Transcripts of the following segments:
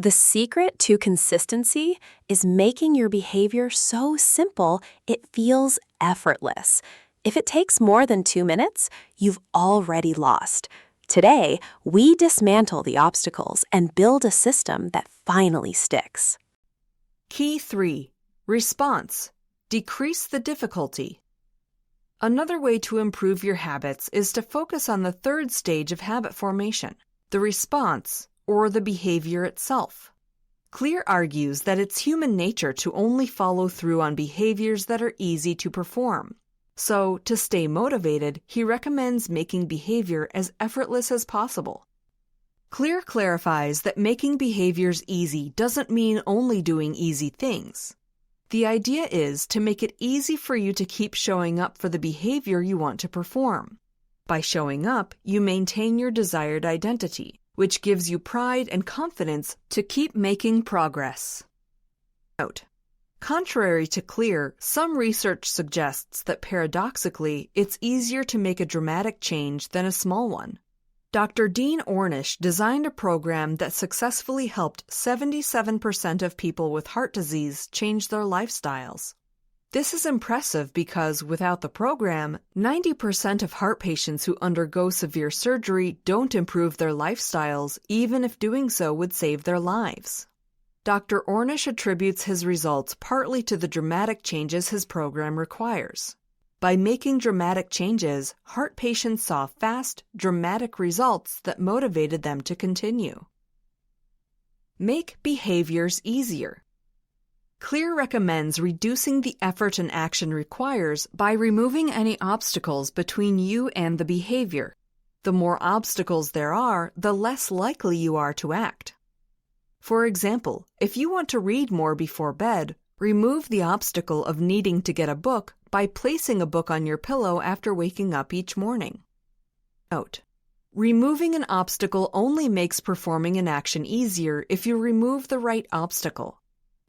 The secret to consistency is making your behavior so simple it feels effortless. If it takes more than 2 minutes, you've already lost. Today, we dismantle the obstacles and build a system that finally sticks. Key 3. Response. Decrease the difficulty. Another way to improve your habits is to focus on the third stage of habit formation, the response, or the behavior itself. Clear argues that it's human nature to only follow through on behaviors that are easy to perform. So, to stay motivated, he recommends making behavior as effortless as possible. Clear clarifies that making behaviors easy doesn't mean only doing easy things. The idea is to make it easy for you to keep showing up for the behavior you want to perform. By showing up, you maintain your desired identity, which gives you pride and confidence to keep making progress. Note: contrary to Clear, some research suggests that paradoxically, it's easier to make a dramatic change than a small one. Dr. Dean Ornish designed a program that successfully helped 77% of people with heart disease change their lifestyles. This is impressive because without the program, 90% of heart patients who undergo severe surgery don't improve their lifestyles, even if doing so would save their lives. Dr. Ornish attributes his results partly to the dramatic changes his program requires. By making dramatic changes, heart patients saw fast, dramatic results that motivated them to continue. Make behaviors easier. Clear recommends reducing the effort an action requires by removing any obstacles between you and the behavior. The more obstacles there are, the less likely you are to act. For example, if you want to read more before bed, remove the obstacle of needing to get a book by placing a book on your pillow after waking up each morning. Note: removing an obstacle only makes performing an action easier if you remove the right obstacle.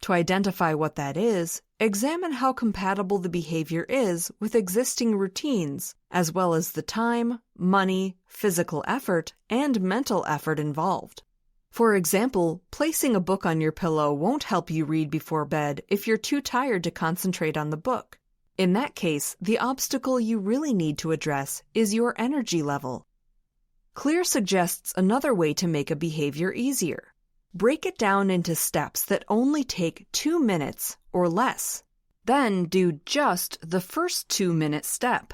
To identify what that is, examine how compatible the behavior is with existing routines, as well as the time, money, physical effort, and mental effort involved. For example, placing a book on your pillow won't help you read before bed if you're too tired to concentrate on the book. In that case, the obstacle you really need to address is your energy level. Clear suggests another way to make a behavior easier. Break it down into steps that only take 2 minutes or less. Then do just the first 2-minute step.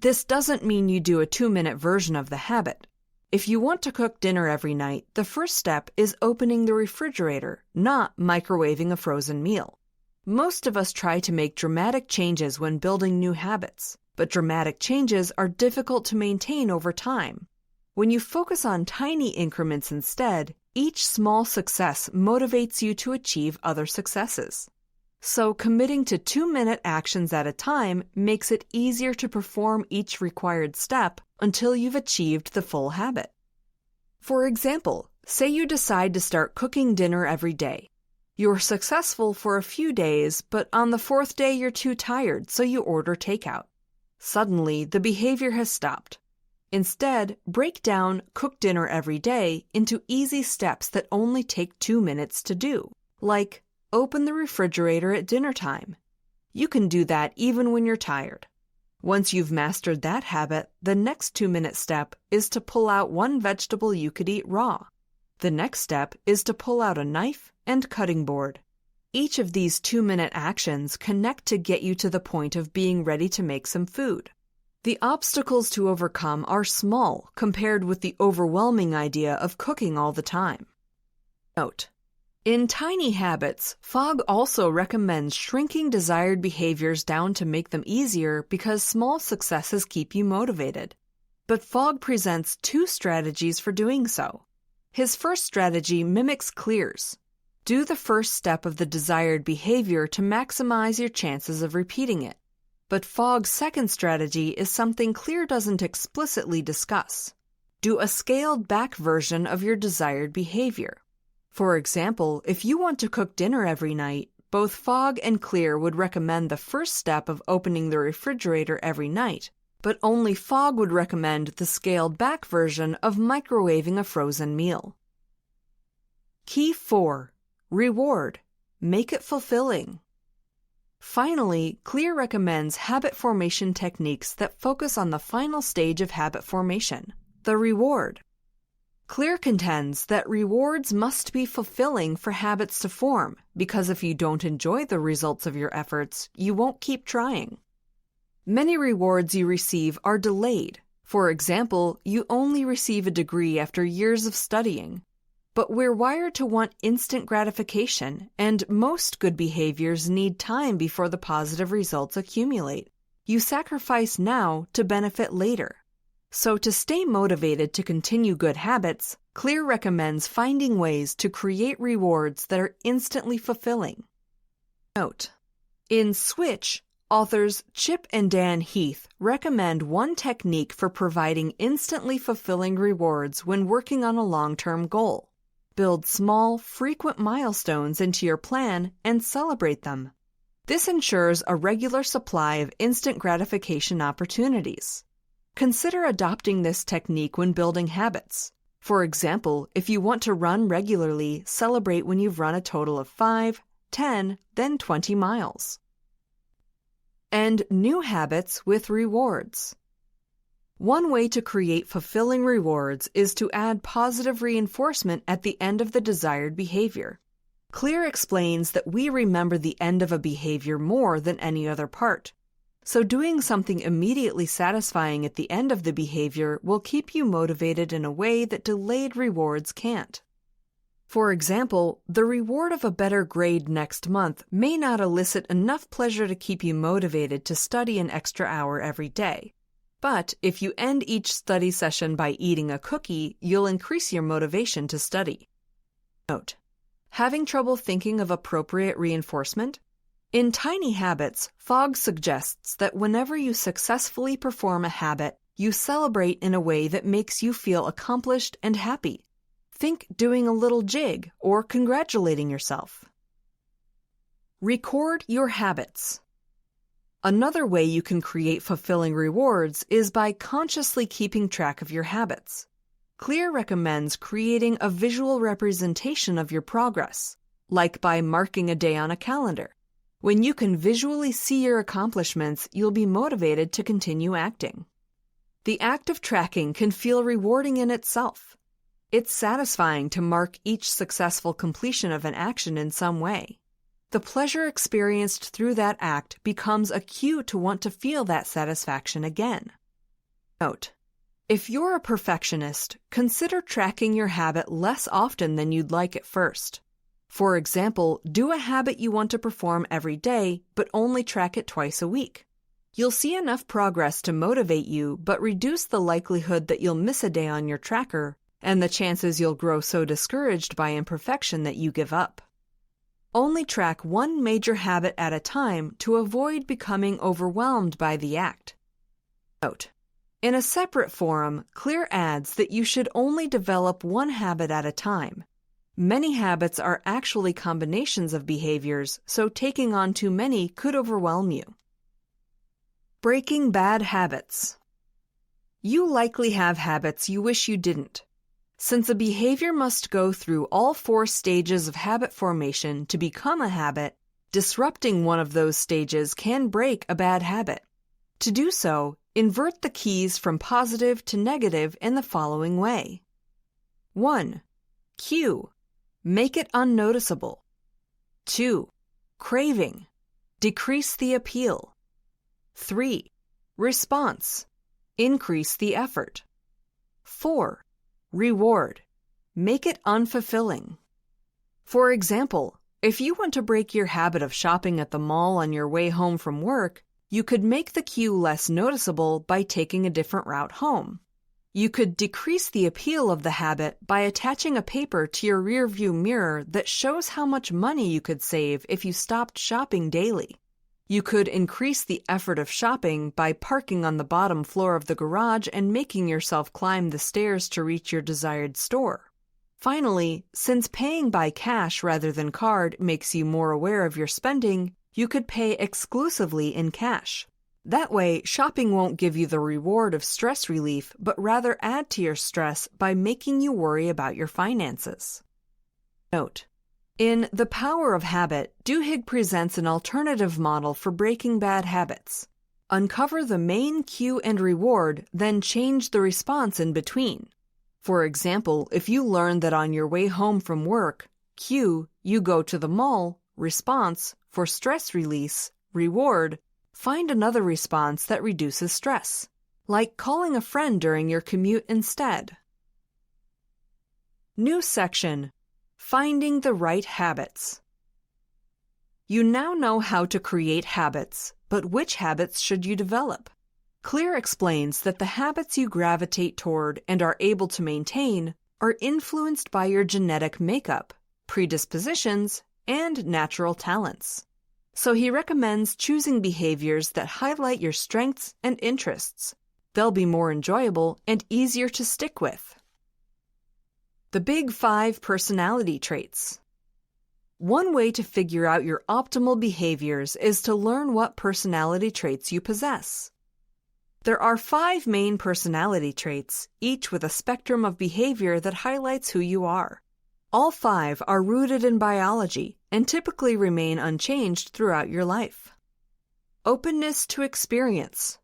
This doesn't mean you do a 2-minute version of the habit. If you want to cook dinner every night, the first step is opening the refrigerator, not microwaving a frozen meal. Most of us try to make dramatic changes when building new habits, but dramatic changes are difficult to maintain over time. When you focus on tiny increments instead, each small success motivates you to achieve other successes. So committing to 2-minute actions at a time makes it easier to perform each required step until you've achieved the full habit. For example, say you decide to start cooking dinner every day. You're successful for a few days, but on the 4th day you're too tired, so you order takeout. Suddenly, the behavior has stopped. Instead, break down cook dinner every day into easy steps that only take 2 minutes to do, like open the refrigerator at dinner time. You can do that even when you're tired. Once you've mastered that habit, the next 2-minute step is to pull out one vegetable you could eat raw. The next step is to pull out a knife and cutting board. Each of these 2-minute actions connect to get you to the point of being ready to make some food. The obstacles to overcome are small compared with the overwhelming idea of cooking all the time. Note: in Tiny Habits, Fogg also recommends shrinking desired behaviors down to make them easier because small successes keep you motivated. But Fogg presents 2 strategies for doing so. His first strategy mimics Clear's. Do the first step of the desired behavior to maximize your chances of repeating it. But Fogg's second strategy is something Clear doesn't explicitly discuss. Do a scaled-back version of your desired behavior. For example, if you want to cook dinner every night, both Fogg and Clear would recommend the first step of opening the refrigerator every night, but only Fogg would recommend the scaled-back version of microwaving a frozen meal. Key 4. Reward. Make it fulfilling. Finally, Clear recommends habit formation techniques that focus on the final stage of habit formation, the reward. Clear contends that rewards must be fulfilling for habits to form, because if you don't enjoy the results of your efforts, you won't keep trying. Many rewards you receive are delayed. For example, you only receive a degree after years of studying. But we're wired to want instant gratification, and most good behaviors need time before the positive results accumulate. You sacrifice now to benefit later. So to stay motivated to continue good habits, Clear recommends finding ways to create rewards that are instantly fulfilling. Note: in Switch, authors Chip and Dan Heath recommend one technique for providing instantly fulfilling rewards when working on a long-term goal. Build small, frequent milestones into your plan and celebrate them. This ensures a regular supply of instant gratification opportunities. Consider adopting this technique when building habits. For example, if you want to run regularly, celebrate when you've run a total of 5, 10, then 20 miles. And new habits with rewards. One way to create fulfilling rewards is to add positive reinforcement at the end of the desired behavior. Clear explains that we remember the end of a behavior more than any other part. So doing something immediately satisfying at the end of the behavior will keep you motivated in a way that delayed rewards can't. For example, the reward of a better grade next month may not elicit enough pleasure to keep you motivated to study an extra hour every day. But if you end each study session by eating a cookie, you'll increase your motivation to study. Note: having trouble thinking of appropriate reinforcement? In Tiny Habits, Fogg suggests that whenever you successfully perform a habit, you celebrate in a way that makes you feel accomplished and happy. Think doing a little jig or congratulating yourself. Record your habits. Another way you can create fulfilling rewards is by consciously keeping track of your habits. Clear recommends creating a visual representation of your progress, like by marking a day on a calendar. When you can visually see your accomplishments, you'll be motivated to continue acting. The act of tracking can feel rewarding in itself. It's satisfying to mark each successful completion of an action in some way. The pleasure experienced through that act becomes a cue to want to feel that satisfaction again. Note: if you're a perfectionist, consider tracking your habit less often than you'd like at first. For example, do a habit you want to perform every day, but only track it twice a week. You'll see enough progress to motivate you, but reduce the likelihood that you'll miss a day on your tracker, and the chances you'll grow so discouraged by imperfection that you give up. Only track one major habit at a time to avoid becoming overwhelmed by the act. Note: in a separate forum, Clear adds that you should only develop one habit at a time. Many habits are actually combinations of behaviors, so taking on too many could overwhelm you. Breaking bad habits. You likely have habits you wish you didn't. Since a behavior must go through all 4 stages of habit formation to become a habit, disrupting one of those stages can break a bad habit. To do so, invert the keys from positive to negative in the following way. 1. Cue. Make it unnoticeable. 2. Craving. Decrease the appeal. 3. Response. Increase the effort. 4. Reward. Make it unfulfilling. For example, if you want to break your habit of shopping at the mall on your way home from work, you could make the queue less noticeable by taking a different route home. You could decrease the appeal of the habit by attaching a paper to your rearview mirror that shows how much money you could save if you stopped shopping daily. You could increase the effort of shopping by parking on the bottom floor of the garage and making yourself climb the stairs to reach your desired store. Finally, since paying by cash rather than card makes you more aware of your spending, you could pay exclusively in cash. That way, shopping won't give you the reward of stress relief, but rather add to your stress by making you worry about your finances. Note: in The Power of Habit, Duhigg presents an alternative model for breaking bad habits. Uncover the main cue and reward, then change the response in between. For example, if you learn that on your way home from work, cue, you go to the mall, response, for stress release, reward, find another response that reduces stress, like calling a friend during your commute instead. New section: Finding the Right Habits. You now know how to create habits, but which habits should you develop? Clear explains that the habits you gravitate toward and are able to maintain are influenced by your genetic makeup, predispositions, and natural talents. So he recommends choosing behaviors that highlight your strengths and interests. They'll be more enjoyable and easier to stick with. The Big 5 Personality Traits. One way to figure out your optimal behaviors is to learn what personality traits you possess. There are 5 main personality traits, each with a spectrum of behavior that highlights who you are. All 5 are rooted in biology and typically remain unchanged throughout your life. Openness to experience.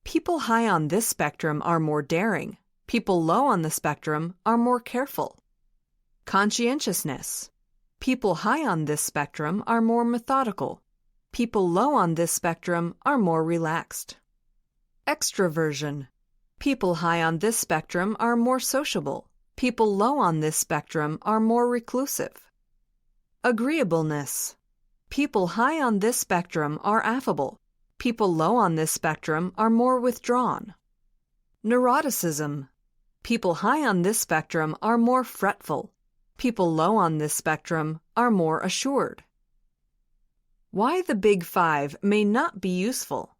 People high on this spectrum are more daring. People low on the spectrum are more careful. Conscientiousness. People high on this spectrum are more methodical. People low on this spectrum are more relaxed. Extroversion. People high on this spectrum are more sociable. People low on this spectrum are more reclusive. Agreeableness. People high on this spectrum are affable. People low on this spectrum are more withdrawn. Neuroticism. People high on this spectrum are more fretful. People low on this spectrum are more assured. Why the Big 5 may not be useful.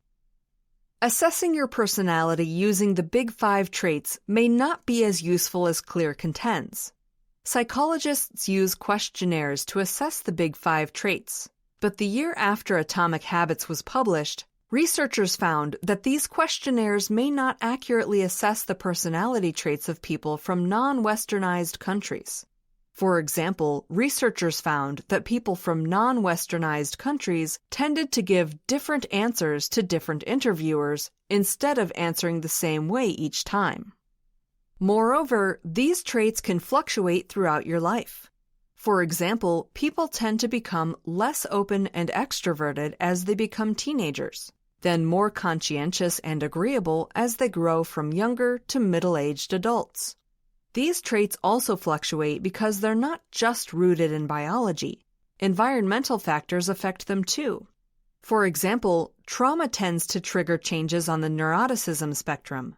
Assessing your personality using the Big 5 traits may not be as useful as Clear contends. Psychologists use questionnaires to assess the Big 5 traits, but the year after Atomic Habits was published, researchers found that these questionnaires may not accurately assess the personality traits of people from non-Westernized countries. For example, researchers found that people from non-Westernized countries tended to give different answers to different interviewers instead of answering the same way each time. Moreover, these traits can fluctuate throughout your life. For example, people tend to become less open and extroverted as they become teenagers, then more conscientious and agreeable as they grow from younger to middle-aged adults. These traits also fluctuate because they're not just rooted in biology. Environmental factors affect them too. For example, trauma tends to trigger changes on the neuroticism spectrum.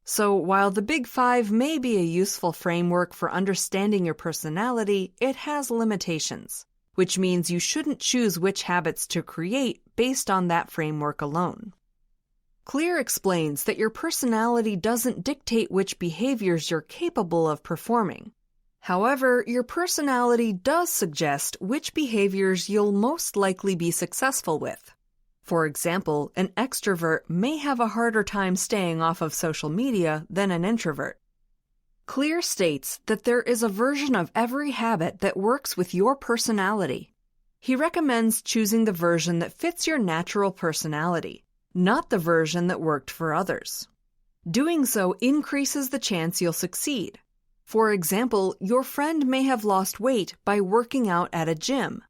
So while the Big 5 may be a useful framework for understanding your personality, it has limitations, which means you shouldn't choose which habits to create based on that framework alone. Clear explains that your personality doesn't dictate which behaviors you're capable of performing. However, your personality does suggest which behaviors you'll most likely be successful with. For example, an extrovert may have a harder time staying off of social media than an introvert. Clear states that there is a version of every habit that works with your personality. He recommends choosing the version that fits your natural personality, not the version that worked for others. Doing so increases the chance you'll succeed. For example, your friend may have lost weight by working out at a gym,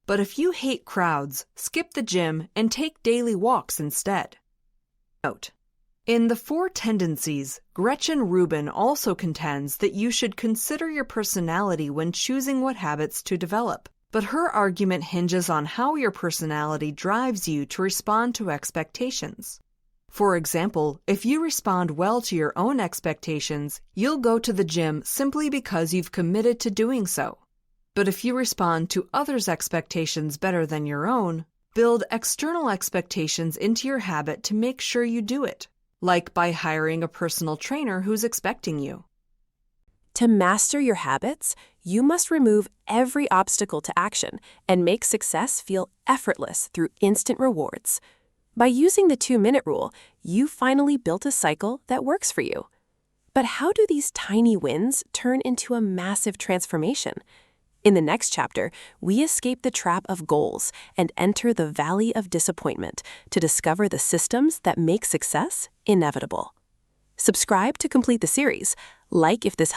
but if you hate crowds, skip the gym and take daily walks instead. Note: in The 4 Tendencies, Gretchen Rubin also contends that you should consider your personality when choosing what habits to develop. But her argument hinges on how your personality drives you to respond to expectations. For example, if you respond well to your own expectations, you'll go to the gym simply because you've committed to doing so. But if you respond to others' expectations better than your own, build external expectations into your habit to make sure you do it, like by hiring a personal trainer who's expecting you. To master your habits, you must remove every obstacle to action and make success feel effortless through instant rewards. By using the 2-minute rule, you finally built a cycle that works for you. But how do these tiny wins turn into a massive transformation? In the next chapter, we escape the trap of goals and enter the valley of disappointment to discover the systems that make success inevitable. Subscribe to complete the series. Like if this helped